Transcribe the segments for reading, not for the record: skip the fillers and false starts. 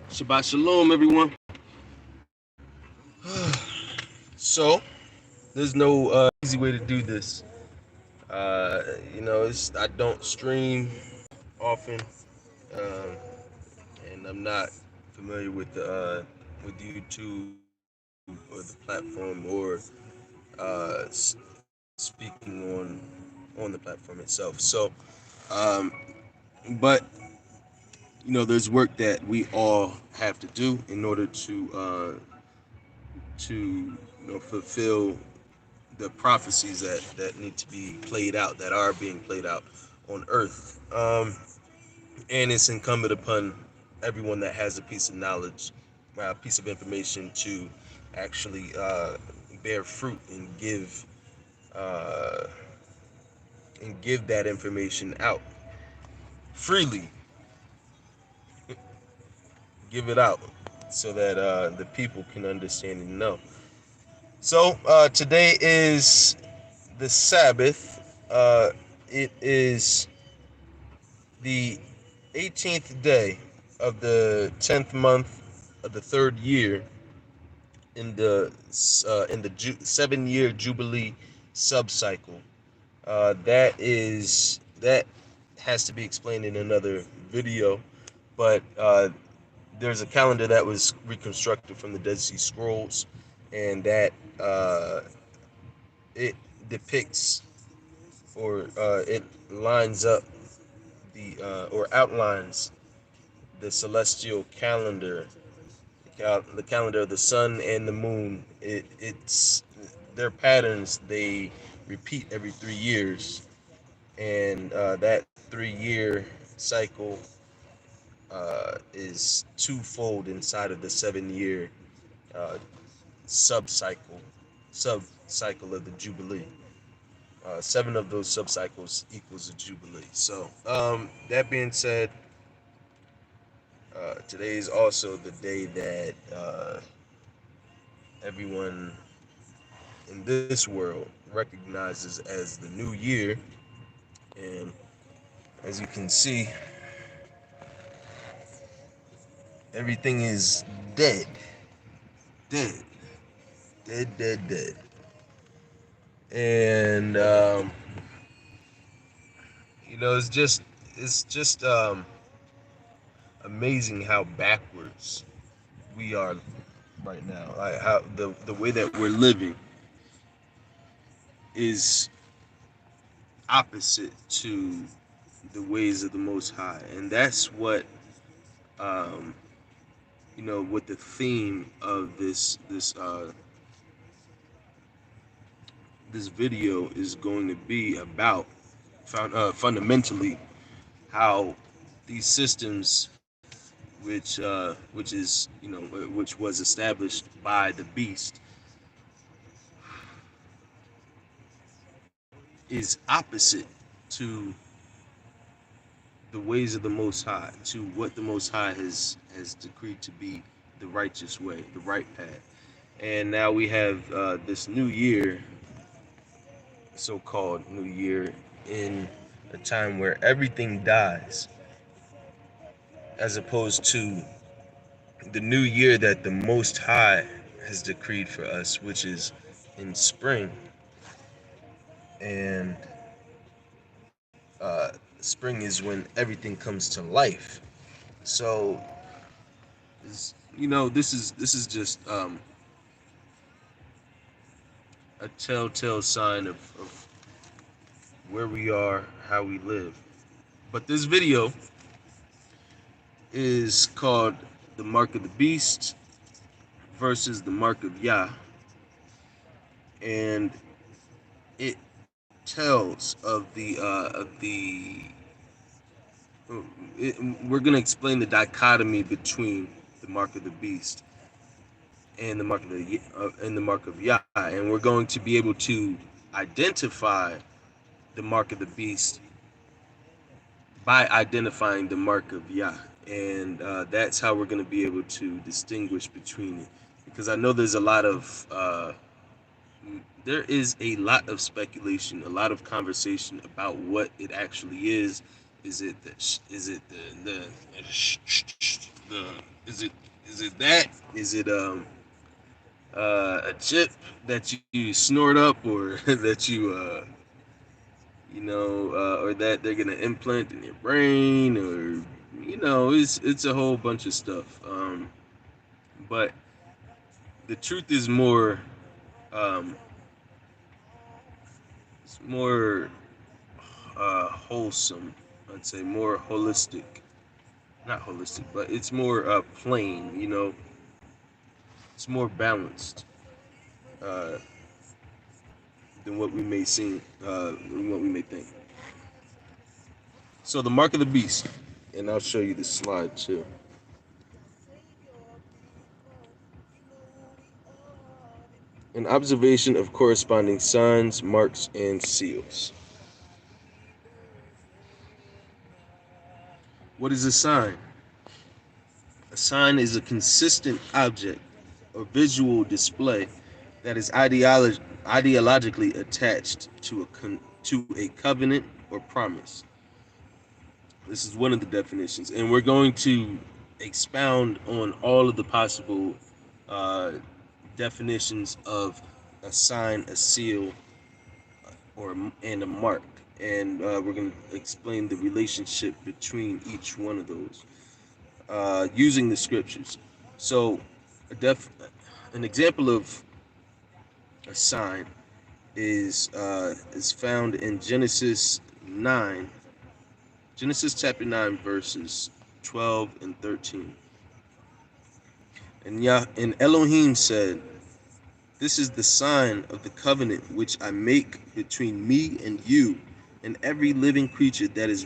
Shabbat shalom, everyone. So, there's no easy way to do this. I don't stream often, um, and I'm not familiar with YouTube or the platform or speaking on the platform itself. So, um, but there's work that we all have to do in order to fulfill the prophecies that need to be played out, that are being played out on earth. And it's incumbent upon everyone that has a piece of knowledge, a piece of information, to actually bear fruit uh, and give that information out freely. Give it out so that the people can understand and know. So today is the Sabbath. It is the 18th day of the 10th month of the third year in the 7-year Jubilee subcycle. That has to be explained in another video, but there's a calendar that was reconstructed from the Dead Sea Scrolls, and that it depicts, or it lines up or outlines the celestial calendar, the calendar of the sun and the moon. It's their patterns. They repeat every 3 years, and that 3-year cycle is twofold inside of the 7-year uh, sub-cycle of the Jubilee. Seven of those sub-cycles equals a Jubilee. So that being said, today is also the day that everyone in this world recognizes as the new year. And as you can see, everything is dead, dead, dead. And it's just amazing how backwards we are right now. Like how the way that we're living is opposite to the ways of the Most High, and that's um, what the theme of this video is going to be about. Fundamentally, how these systems, which was established by the beast, is opposite to the ways of the Most High, to what the Most High has decreed to be the righteous way, the right path. And now we have this new year, so-called new year, in a time where everything dies, as opposed to the new year that the Most High has decreed for us, which is in spring. And spring is when everything comes to life. So, this is just a telltale sign of where we are, how we live. But this video is called "The Mark of the Beast versus the Mark of YAH," and it tells we're going to explain the dichotomy between the Mark of the Beast and the Mark of YAH, and we're going to be able to identify the Mark of the Beast by identifying the Mark of YAH, and that's how we're going to be able to distinguish between it. Because I know there is a lot of speculation, a lot of conversation about what it actually is Is it the is it the is it that? Is it a chip that you snort up, or that or that they're gonna implant in your brain, or it's a whole bunch of stuff. But the truth is more, um, it's more wholesome. I'd say more holistic, not holistic, but it's more plain. It's more balanced uh, than what we may seem, than what we may think. So the mark of the beast, and I'll show you the slide too. An observation of corresponding signs, marks, and seals. What is a sign? A sign is a consistent object or visual display that is ideologically attached to a covenant or promise. This is one of the definitions, and we're going to expound on all of the possible uh, definitions of a sign, a seal, and a mark, and we're going to explain the relationship between each one of those using the scriptures. So, an example of a sign is found in Genesis chapter 9, verses 12 and 13. And Elohim said, "This is the sign of the covenant which I make between me and you and every living creature that is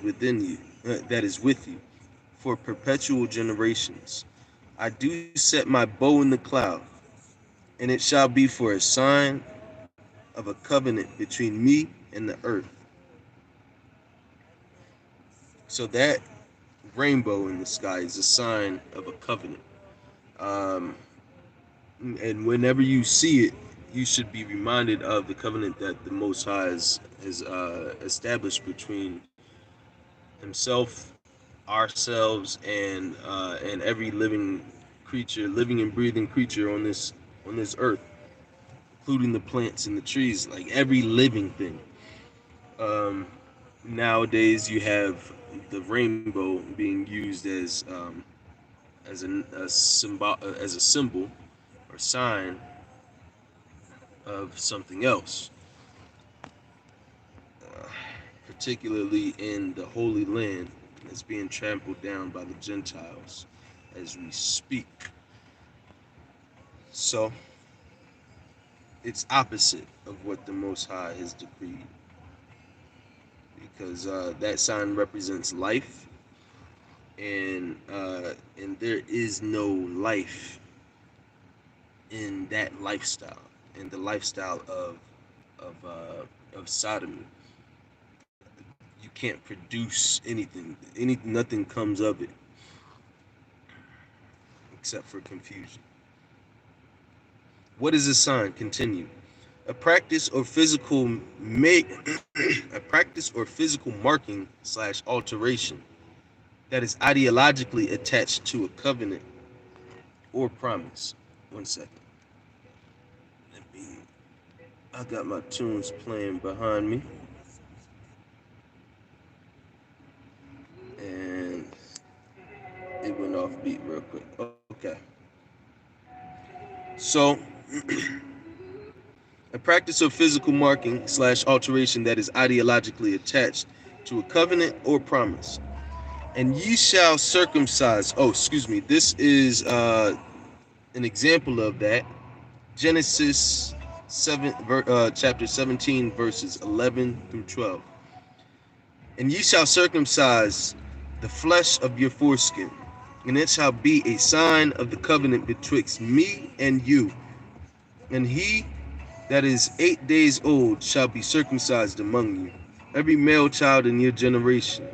that is with you, for perpetual generations. I do set my bow in the cloud, and it shall be for a sign of a covenant between me and the earth." So that rainbow in the sky is a sign of a covenant. Um, and whenever you see it, you should be reminded of the covenant that the Most High has established between Himself, ourselves, and every living and breathing creature on this earth, including the plants and the trees, like every living thing. Um, Nowadays, you have the rainbow being used as a symbol or sign of something else, uh, particularly in the Holy Land that's being trampled down by the Gentiles as we speak. So it's opposite of what the Most High has decreed, because that sign represents life, and there is no life in that lifestyle, in the lifestyle of sodomy. You can't produce anything. Nothing comes of it except for confusion. What is a sign? Continue. A practice or physical make a practice or physical marking slash alteration that is ideologically attached to a covenant or promise. One second. I got my tunes playing behind me, and it went off beat real quick. Okay. So, a practice of physical marking slash alteration that is ideologically attached to a covenant or promise. And ye shall circumcise. Oh, excuse me. This is an example of that. Genesis chapter 17, verses 11 through 12. And ye shall circumcise the flesh of your foreskin, and it shall be a sign of the covenant betwixt me and you. And he that is 8 days old shall be circumcised among you, every male child in your generation.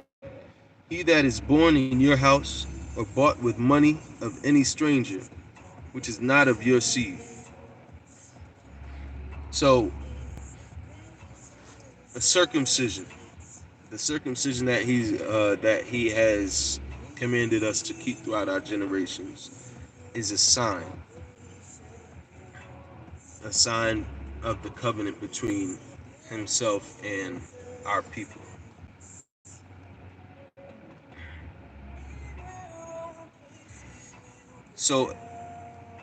He that is born in your house, or bought with money of any stranger, which is not of your seed. So, a circumcision, The circumcision that he has commanded us to keep throughout our generations is a sign of the covenant between himself and our people. So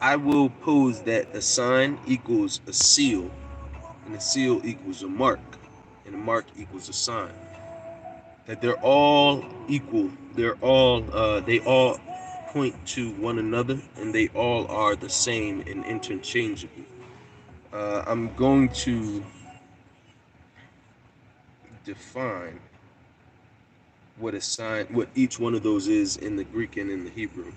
I will pose that a sign equals a seal, and a seal equals a mark, and a mark equals a sign. That they're all equal. They all point to one another, and they all are the same and interchangeable. I'm going to define what each one of those is in the Greek and in the Hebrew.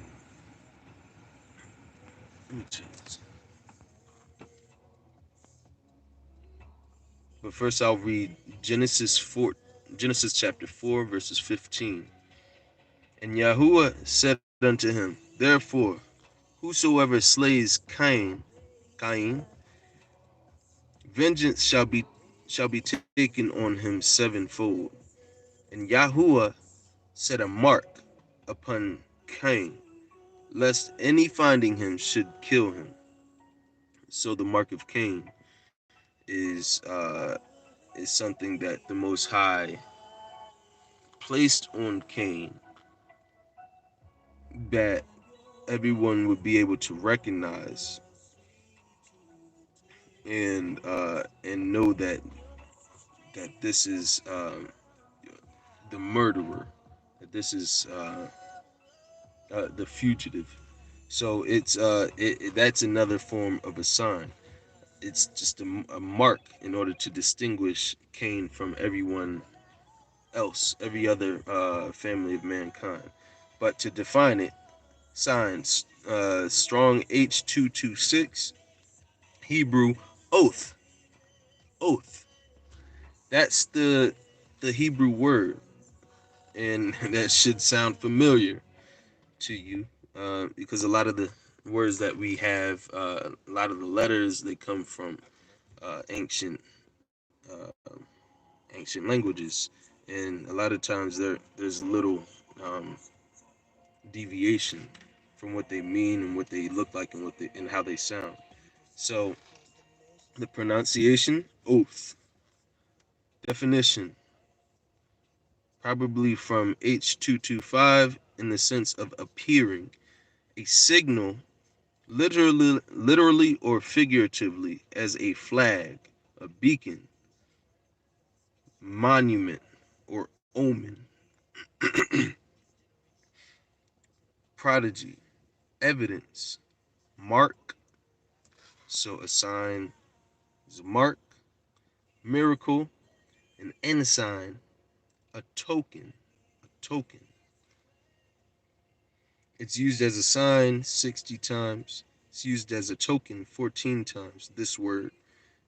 But first, I'll read Genesis chapter 4, verses 15. And Yahuwah said unto him, Therefore, whosoever slays Cain, vengeance shall be taken on him sevenfold. And Yahuwah set a mark upon Cain, lest any finding him should kill him. So the mark of Cain is something that the Most High placed on Cain, that everyone would be able to recognize and know that this is the murderer, that this is the fugitive. So that's another form of a sign. It's just a mark in order to distinguish Cain from everyone else, every other family of mankind. But to define it, signs, strong H226, Hebrew oath, oath. That's the Hebrew word, and that should sound familiar to you, because a lot of the words that we have, a lot of the letters, they come from uh, ancient languages, and a lot of times there's little um, deviation from what they mean and what they look like and and how they sound. So the pronunciation, oath. Definition, probably from H225, in the sense of appearing, a signal, literally or figuratively, as a flag, a beacon, monument, or omen. Prodigy, evidence, mark. So a sign is a mark, miracle, an ensign, a token, a token. It's used as a sign 60 times. It's used as a token 14 times, this word.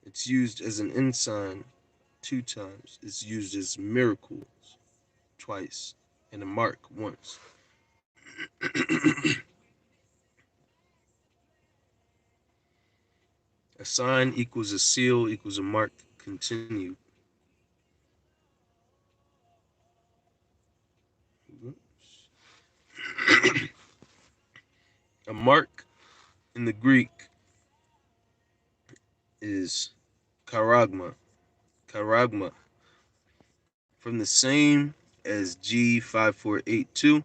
It's used as an ensign 2 times. It's used as miracles twice, and a mark once. A sign equals a seal equals a mark. Continue. A mark in the Greek is charagma. Charagma. From the same as G5482,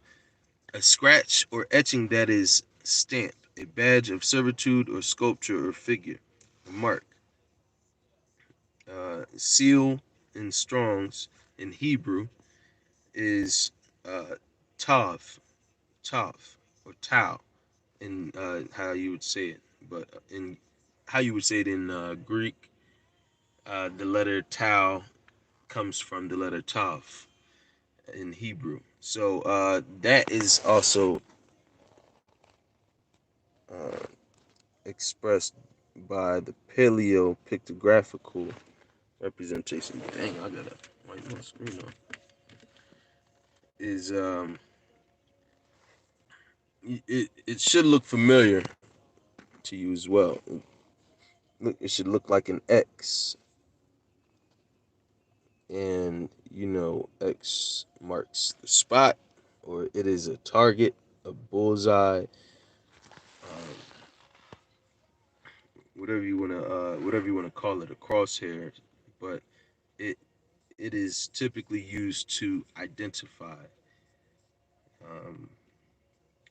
a scratch or etching that is stamp, a badge of servitude or sculpture or figure, a mark. Seal in Strong's in Hebrew is tav, tav, or tau, in how you would say it. But in how you would say it in Greek, the letter tau comes from the letter tav in Hebrew. So that is also uh, expressed by the paleo pictographical representation. Dang, I gotta wipe my screen off. Is it should look familiar to you as well. It should look like an X and X marks the spot, or it is a target, a bullseye, um, whatever you wanna call it, a crosshair, but it it is typically used to identify, um,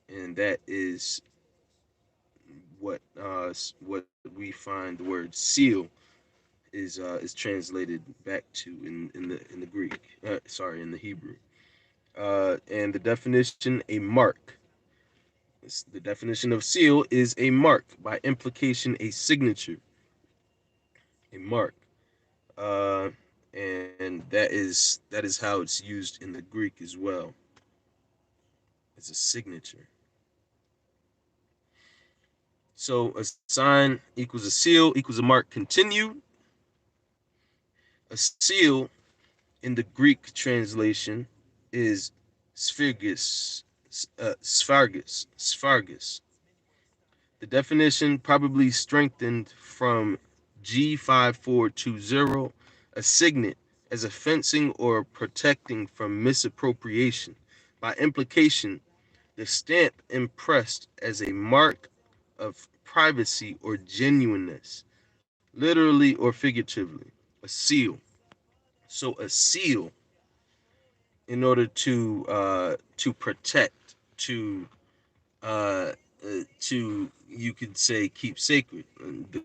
and that is what we find the word seal is translated back to in the Greek, in the Hebrew. And the definition, a mark. The definition of seal is a mark, by implication, a signature, a mark. Uh, and that is how it's used in the Greek as well. It's a signature. So a sign equals a seal equals a mark. Continue. A seal in the Greek translation is sphargus, sphargus. The definition, probably strengthened from G5420, a signet as a fencing or protecting from misappropriation. By implication, the stamp impressed as a mark of privacy or genuineness, literally or figuratively. A seal. So a seal, in order to protect, uh, you could say keep sacred. The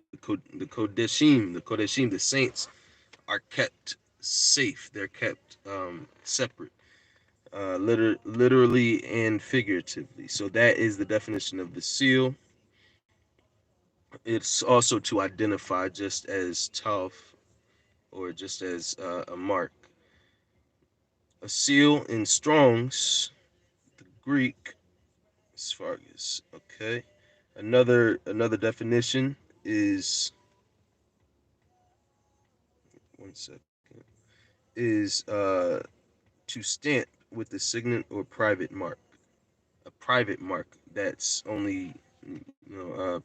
saints are kept safe. They're kept separate, literally and figuratively. So that is the definition of the seal. It's also to identify, just as tough, or just as a mark. A seal in Strong's, the Greek, Sphargus. Okay. Another definition is, one second, is to stamp with the signet or private mark. A private mark you know uh,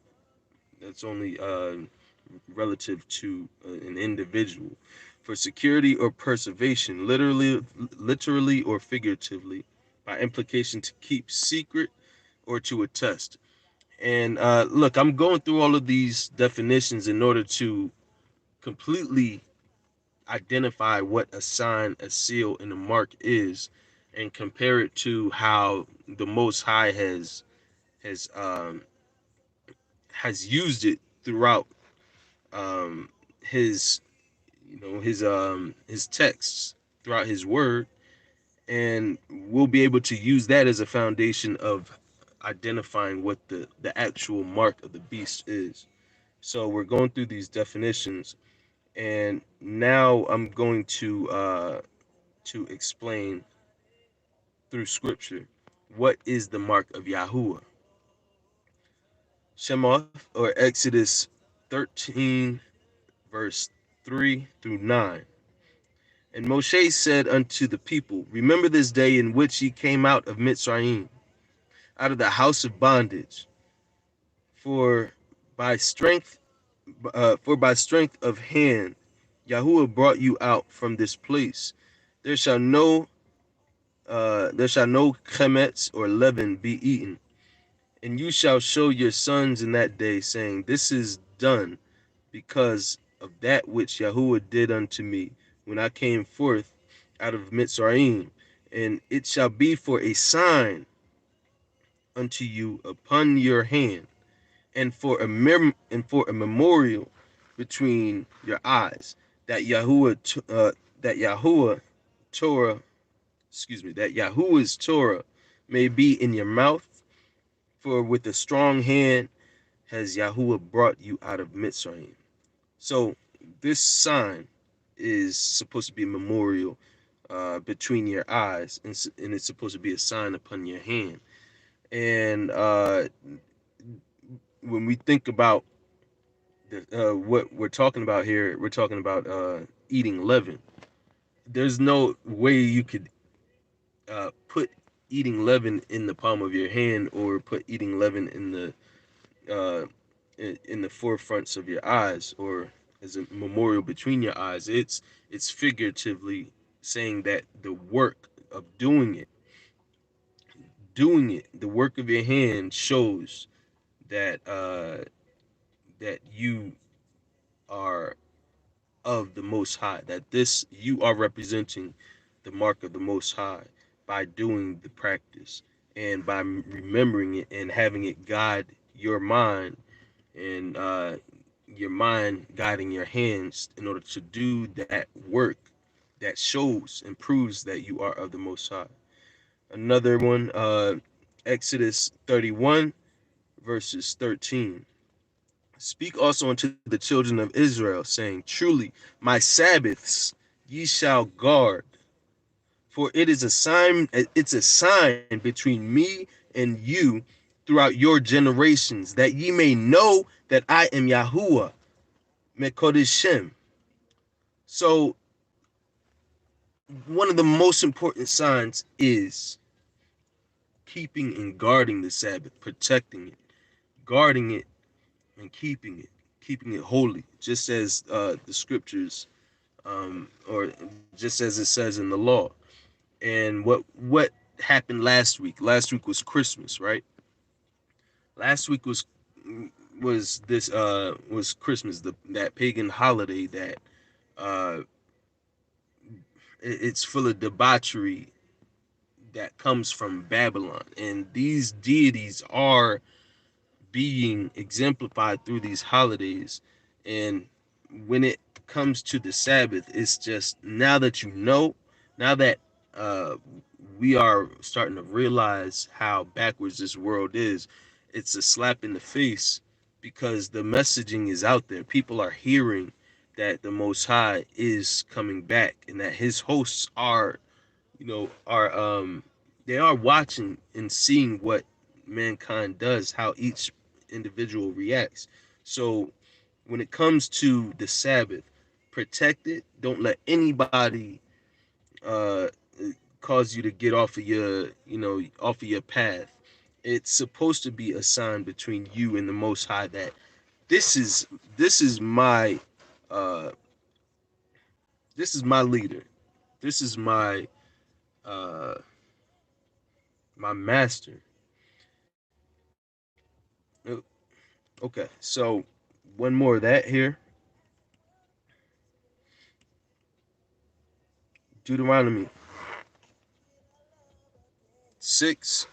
that's only relative to an individual, for security or preservation, literally or figuratively, by implication, to keep secret or to attest. And look, I'm going through all of these definitions in order to completely identify what a sign, a seal, and a mark is, and compare it to how the Most High has um, has used it throughout um, his his texts, throughout his word, and we'll be able to use that as a foundation of identifying what the actual mark of the beast is. So we're going through these definitions, and now I'm going to explain through scripture what is the mark of Yahuwah. Shemoth, or Exodus 13, verse 3 through 9. And Moshe said unto the people, remember this day in which ye came out of Mitzrayim, out of the house of bondage. For by strength, of hand, Yahuwah brought you out from this place. There shall no chemetz or leaven be eaten. And you shall show your sons in that day, saying, this is done because of that which Yahuwah did unto me when I came forth out of Mitzrayim. And it shall be for a sign unto you upon your hand, and for a memorial between your eyes, that Torah, that Yahuwah's Torah may be in your mouth. For with a strong hand has Yahuwah brought you out of Mitzrayim. So this sign is supposed to be a memorial between your eyes, and it's supposed to be a sign upon your hand. And when we think about what we're talking about here, we're talking about eating leaven. There's no way you could put eating leaven in the palm of your hand, or put eating leaven uh, in the forefronts of your eyes, or as a memorial between your eyes. It's figuratively saying that the work of the work of your hand shows that that you are of the Most High. That this you are representing the mark of the Most High by doing the practice and by remembering it and having it guide your mind and your mind guiding your hands in order to do that work that shows and proves that you are of the Most High. Another one, Exodus 31, verses 13. Speak also unto the children of Israel, saying, Truly, my Sabbaths ye shall guard, for it's a sign between me and you throughout your generations, that ye may know that I am Yahuwah, Mekodeshem. So one of the most important signs is keeping and guarding the Sabbath, protecting it, guarding it, and keeping it holy, just as the scriptures, or just as it says in the law. And what happened last week? Last week was Christmas, right? Last week was Christmas, that pagan holiday that uh, it's full of debauchery that comes from Babylon, and these deities are being exemplified through these holidays. And when it comes to the Sabbath, it's just now that uh, we are starting to realize how backwards this world is, it's a slap in the face because the messaging is out there. People are hearing that the Most High is coming back and that his hosts are, they are watching and seeing what mankind does, how each individual reacts. So when it comes to the Sabbath, protect it. Don't let anybody uh cause you to get off of your path. It's supposed to be a sign between you and the Most High that this is this is my uh this is my leader. This is uh my master. Uh, Okay, so one more of that here. Deuteronomy 6,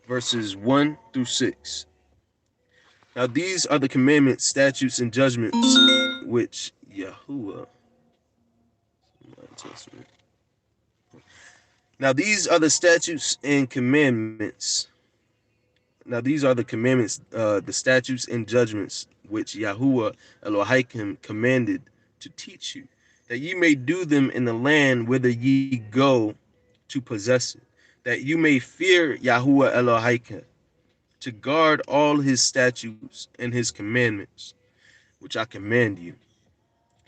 verses 1 through 6. Now these are the commandments, statutes, and judgments which Yahuwah. Now these are the statutes and commandments. Now these are the commandments, the statutes and judgments which Yahuwah Elohim commanded to teach you, that ye may do them in the land whither ye go to possess it, that you may fear Yahuwah Elohim, to guard all his statutes and his commandments, which I command you,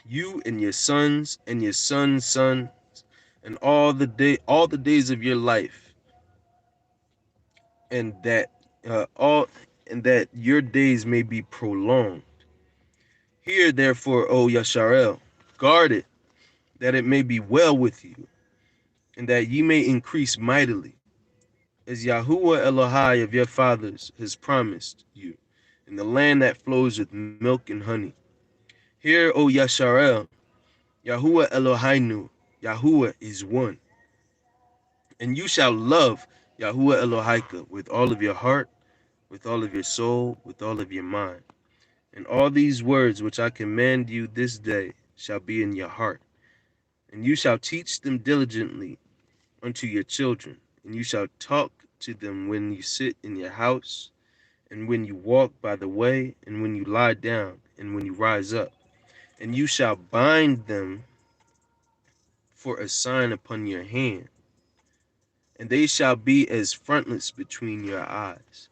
you and your sons and your sons' sons, and all the days of your life, and that all and that your days may be prolonged. Hear therefore, O Yasharel, guard it, that it may be well with you, and that ye may increase mightily, as Yahuwah Elohai of your fathers has promised you, in the land that flows with milk and honey. Hear, O Yasharel, Yahuwah Eloheinu, Yahuwah is one. And you shall love Yahuwah Elohika with all of your heart, with all of your soul, with all of your mind. And all these words which I command you this day shall be in your heart. And you shall teach them diligently unto your children. And you shall talk to them when you sit in your house, and when you walk by the way, and when you lie down, and when you rise up. And you shall bind them for a sign upon your hand, and they shall be as frontlets between your eyes.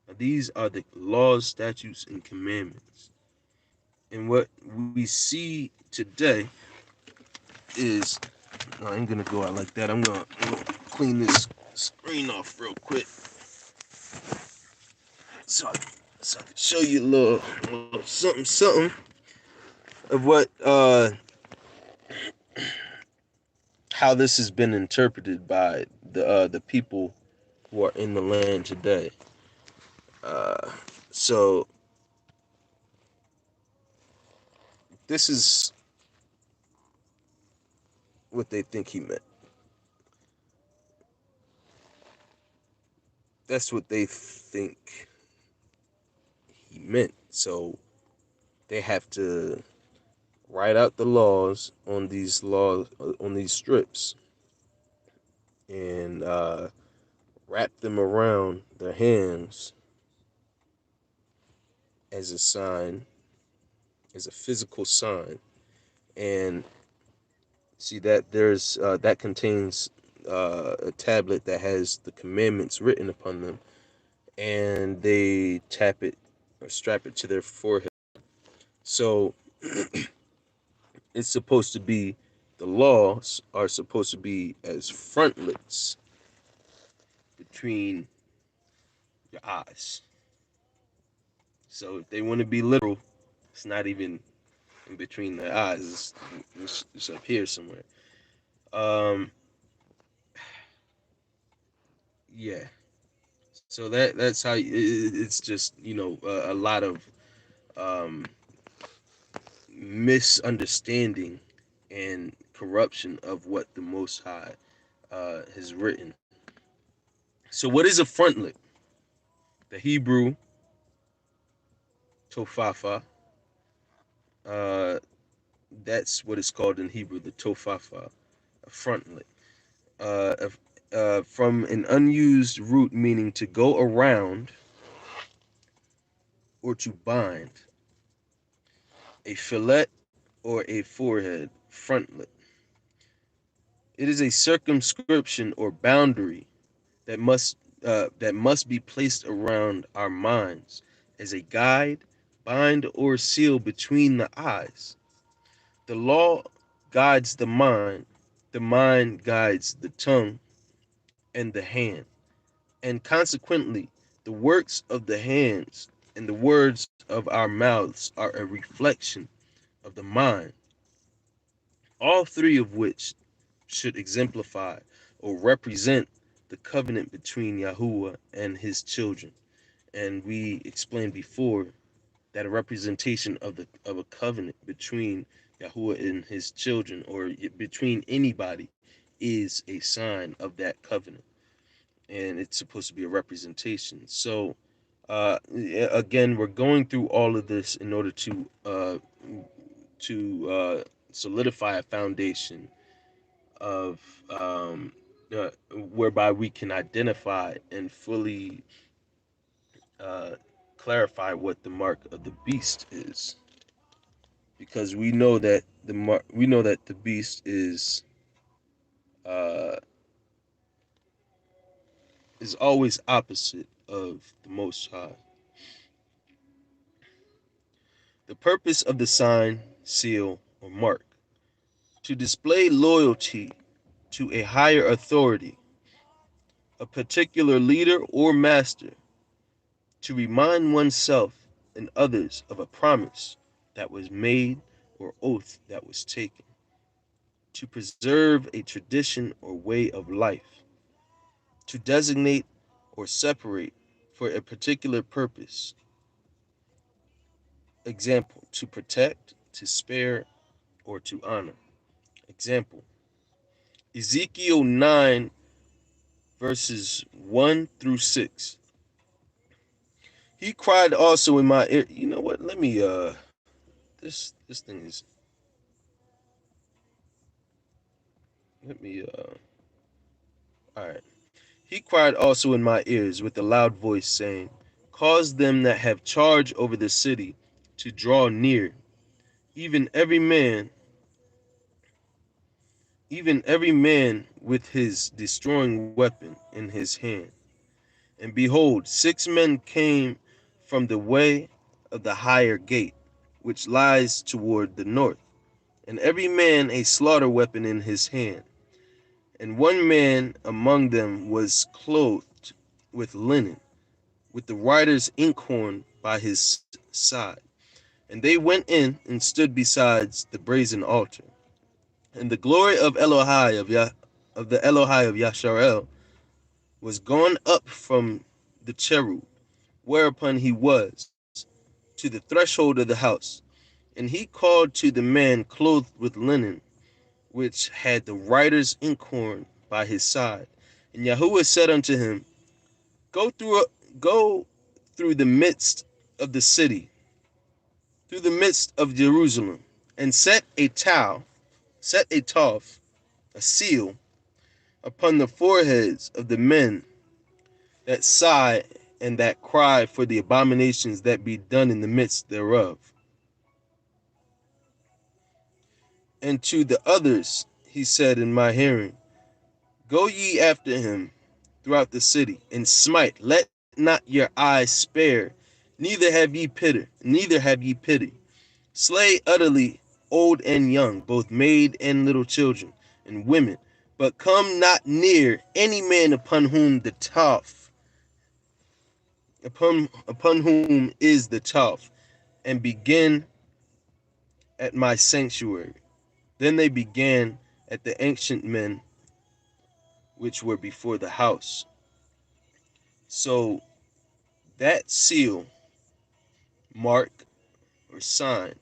Now, these are the laws, statutes, and commandments. And what we see today is, no, I ain't gonna go out like that. I'm gonna clean this screen off real quick, so I can show you a little something. of what how this has been interpreted by the people who are in the land today. So this is what they think he meant. That's what they think he meant. So they have to write out the laws on these strips and wrap them around their hands as a sign, as a physical sign. And see that there's that contains a tablet that has the commandments written upon them, and they tap it or strap it to their forehead. So it's supposed to be, the laws are supposed to be as frontlets between your eyes. So if they want to be literal, it's not even in between the eyes. It's up here somewhere. Um, yeah. So that's how it's just a lot of um, misunderstanding and corruption of what the Most High has written. So what is a frontlet? The Hebrew tofafa. Uh, that's what it's called in Hebrew, the tofafa, a frontlet. Uh, from an unused root meaning to go around or to bind. A fillet or a forehead, frontlet. It is a circumscription or boundary that must be placed around our minds as a guide, bind, or seal between the eyes. The law guides the mind guides the tongue and the hand, and consequently, the works of the hands and the words of our mouths are a reflection of the mind, all three of which should exemplify or represent the covenant between Yahuwah and his children. And we explained before that a representation of a covenant between Yahuwah and his children, or between anybody, is a sign of that covenant, and it's supposed to be a representation. So again, we're going through all of this in order to solidify a foundation of whereby we can identify and fully uh, clarify what the mark of the beast is, because we know that the beast uh, is always opposite of the Most High. The purpose of the sign, seal, or mark: to display loyalty to a higher authority, a particular leader or master, to remind oneself and others of a promise that was made or oath that was taken, to preserve a tradition or way of life, to designate or separate for a particular purpose. Example, to protect, to spare, or to honor. Example, Ezekiel 9 verses 1 through 6. He cried also in my ear. You know what? Let me this thing is let me all right. He cried also in my ears with a loud voice, saying, cause them that have charge over the city to draw near, even every man, even every man with his destroying weapon in his hand. And behold, 6 men came from the way of the higher gate, which lies toward the north, and every man a slaughter weapon in his hand. And one man among them was clothed with linen, with the writer's inkhorn by his side. And they went in and stood besides the brazen altar. And the glory of Elohai of the Elohai of Yasharel was gone up from the cherub, whereupon he was, to the threshold of the house. And he called to the man clothed with linen, which had the writer's inkhorn by his side. And Yahuwah said unto him, Go through go through the midst of the city, through the midst of Jerusalem, and set a toph, a seal, upon the foreheads of the men that sigh and that cry for the abominations that be done in the midst thereof. And to the others he said in my hearing, Go ye after him throughout the city, and smite, let not your eyes spare, neither have ye pity. Slay utterly old and young, both maid and little children, and women, but come not near any man upon whom is the toph, and begin at my sanctuary. Then they began at the ancient men which were before the house. So that seal, mark, or sign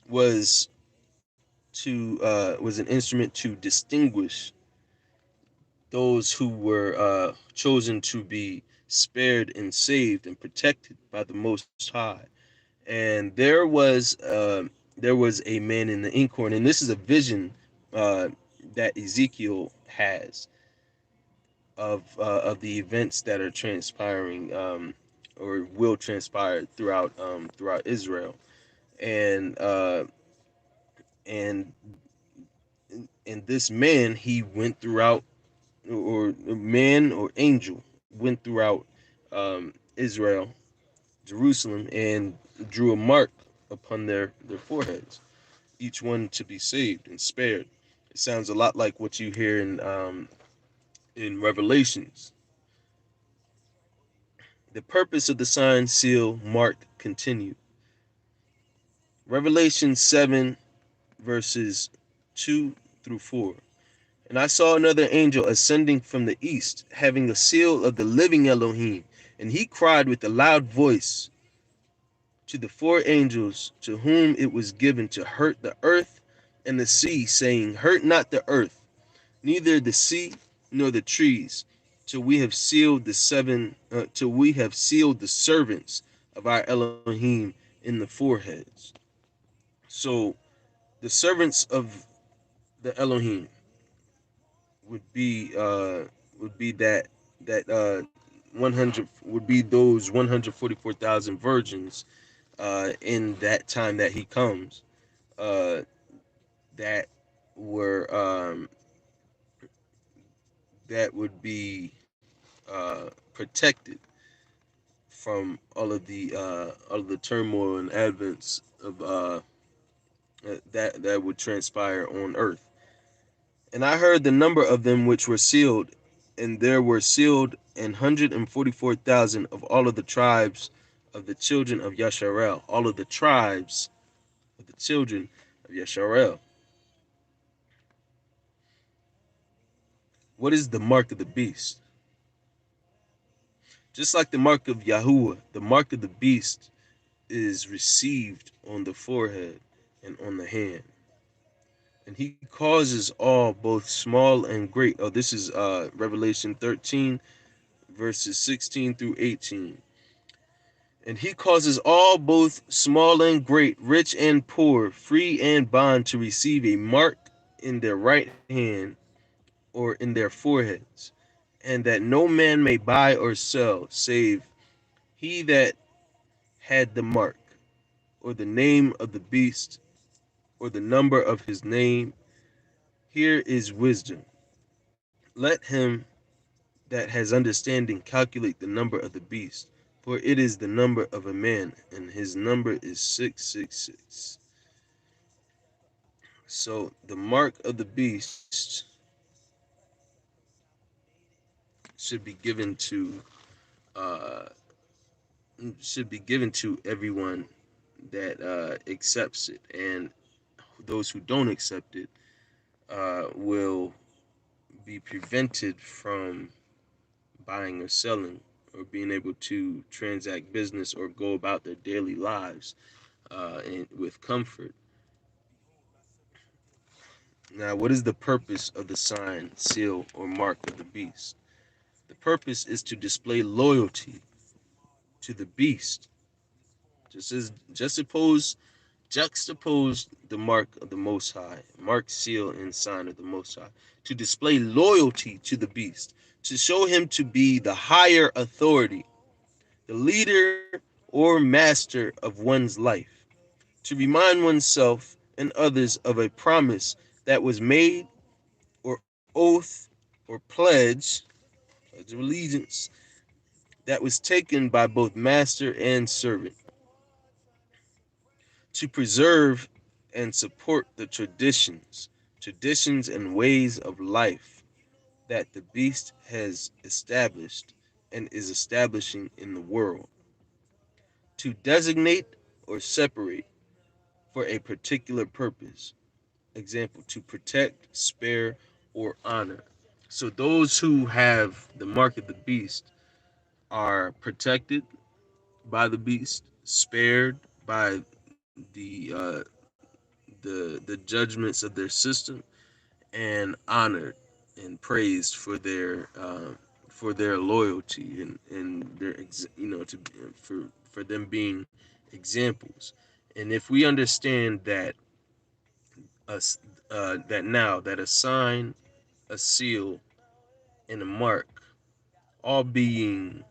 was was an instrument to distinguish those who were chosen to be spared and saved and protected by the Most High. And there was a man in the inkhorn, and this is a vision uh, that Ezekiel has of the events that are transpiring or will transpire throughout Israel, and uh, and and this man he went throughout, or man or angel went throughout Israel, Jerusalem, and drew a mark upon their foreheads, each one to be saved and spared. It sounds a lot like what you hear in Revelations. The purpose of the sign, seal, mark continued. Revelation 7 verses 2 through 4. And I saw another angel ascending from the east, having a seal of the living Elohim, and he cried with a loud voice to the four angels to whom it was given to hurt the earth and the sea, saying, Hurt not the earth, neither the sea nor the trees, till we have sealed till we have sealed the servants of our Elohim in the foreheads. So the servants of the Elohim would be that 100 would be those 144,000 virgins in that time that he comes, uh, that were that would be protected from all of the turmoil and advents of that would transpire on earth. And I heard the number of them which were sealed, and there were sealed 144,000 of all of the tribes of the children of Yasharel, all of the tribes of the children of Yasharel. What is the mark of the beast? Just like the mark of Yahuwah, the mark of the beast is received on the forehead and on the hand. And he causes all, both small and great. Oh, this is Revelation 13, verses 16 through 18. And he causes all, both small and great, rich and poor, free and bond, to receive a mark in their right hand or in their foreheads, and that no man may buy or sell, save he that had the mark, or the name of the beast, or the number of his name. Here is wisdom. Let him that has understanding calculate the number of the beast, for it is the number of a man, and his number is 666. So the mark of the beast should be given to uh, should be given to everyone that accepts it, and those who don't accept it will be prevented from buying or selling or being able to transact business or go about their daily lives with comfort. Now, what is the purpose of the sign, seal, or mark of the beast? The purpose is to display loyalty to the beast. Just suppose juxtapose the mark of the Most High, mark, seal, and sign of the Most High, to display loyalty to the beast, to show him to be the higher authority, the leader or master of one's life, to remind oneself and others of a promise that was made, or oath, or pledge of allegiance, that was taken by both master and servant, to preserve and support the traditions and ways of life that the beast has established and is establishing in the world, to designate or separate for a particular purpose. Example, to protect, spare, or honor. So those who have the mark of the beast are protected by the beast, spared by the judgments of their system, and honored and praised for their loyalty and their for them being examples. And if we understand that us that now that a sign, a seal, and a mark, all being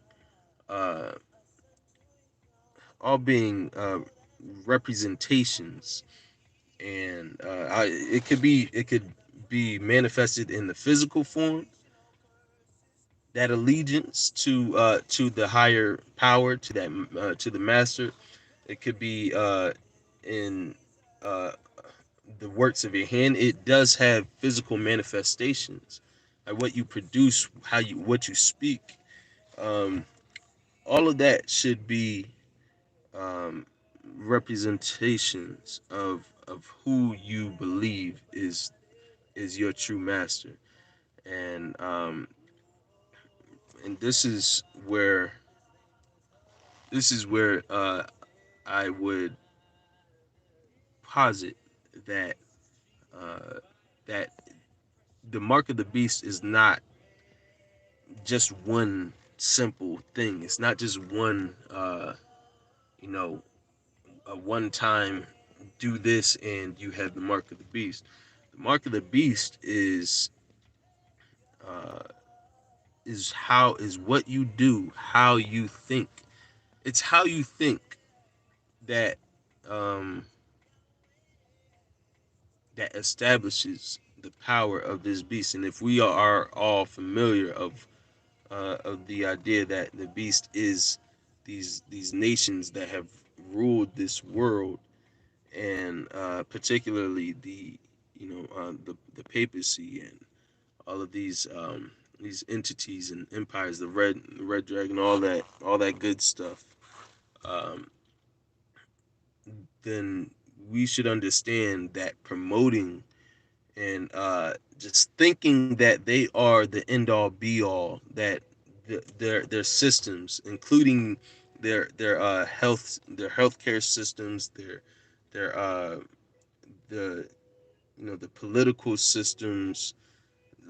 uh, all being representations, and it could be manifested in the physical form, that allegiance to the higher power, to the master. It could be in uh, the works of your hand. It does have physical manifestations, like what you produce, what you speak. Um, all of that should be um, representations of who you believe is your true master. And this is where I would posit that uh, that the mark of the beast is not just one simple thing. It's not just one, you know, a one time do this and you have the mark of the beast. The mark of the beast uh, is what you do, how you think. It's how you think that um, that establishes the power of this beast. And if we are all familiar of the idea that the beast is these nations that have ruled this world, and particularly the papacy and all of these entities and empires, the red dragon, all that good stuff, um, then we should understand that promoting and just thinking that they are the end all be all, that their systems, including their healthcare systems, their the the political systems.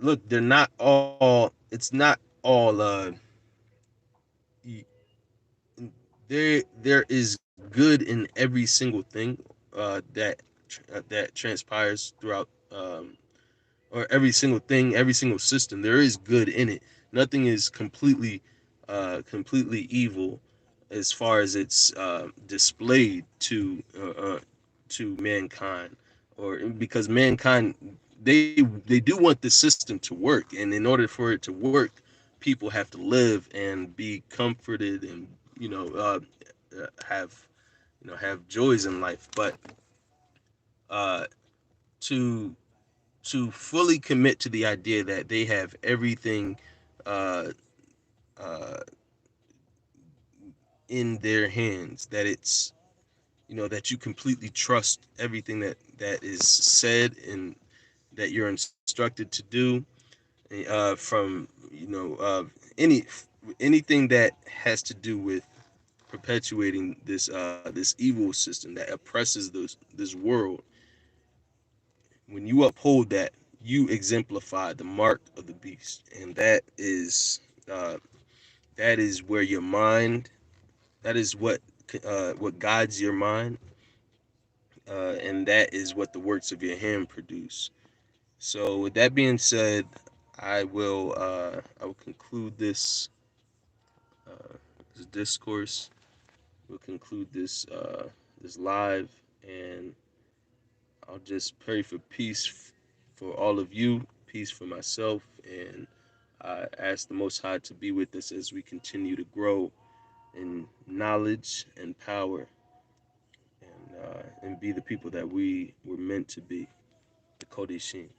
Look, they're not all. It's not all. There is good in every single thing that transpires throughout, or every single thing, every single system. There is good in it. Nothing is completely evil as far as it's displayed to mankind, or because mankind, they do want the system to work, and in order for it to work, people have to live and be comforted, and have have joys in life. But uh, to fully commit to the idea that they have everything uh, uh, in their hands, that it's, that you completely trust everything that is said and that you're instructed to do, from any anything that has to do with perpetuating this evil system that oppresses this world. When you uphold that, you exemplify the mark of the beast, and uh, that is where your mind, that is what guides your mind, and that is what the works of your hand produce. So, with that being said, I will conclude uh, this discourse. We'll conclude this live, and I'll just pray for peace for all of you, peace for myself, and I ask the Most High to be with us as we continue to grow in knowledge and power, and be the people that we were meant to be, the Kodeshin.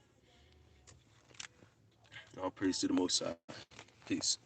All praise to the Most High. Peace.